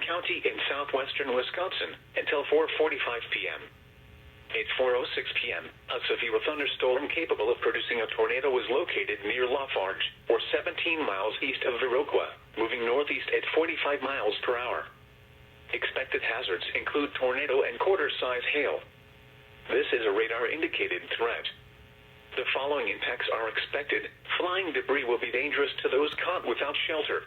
County in southwestern Wisconsin until 4:45 p.m. At 4:06 p.m., a severe thunderstorm capable of producing a tornado was located near Lafarge, or 17 miles east of Viroqua, moving northeast at 45 miles per hour. Expected hazards include tornado and quarter-size hail. This is a radar-indicated threat. The following impacts are expected. Flying debris will be dangerous to those caught without shelter.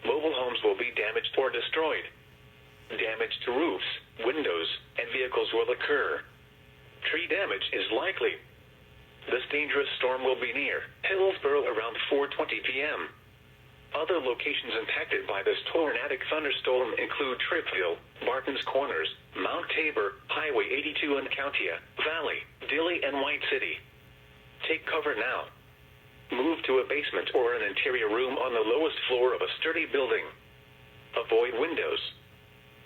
Mobile homes will be damaged or destroyed. Damage to roofs, windows, and vehicles will occur. Tree damage is likely. This dangerous storm will be near Hillsborough around 4:20 p.m. Other locations impacted by this tornadic thunderstorm include Trippville, Barton's Corners, Mount Tabor, Highway 82 in Countia, Valley, Dilley, and White City. Take cover now. Move to a basement or an interior room on the lowest floor of a sturdy building. Avoid windows.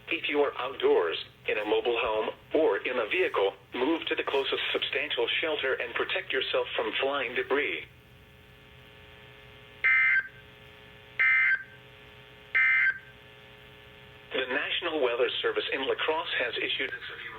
If you are outdoors, in a mobile home, or in a vehicle, move to the closest substantial shelter and protect yourself from flying debris. The National Weather Service in La Crosse has issued a severe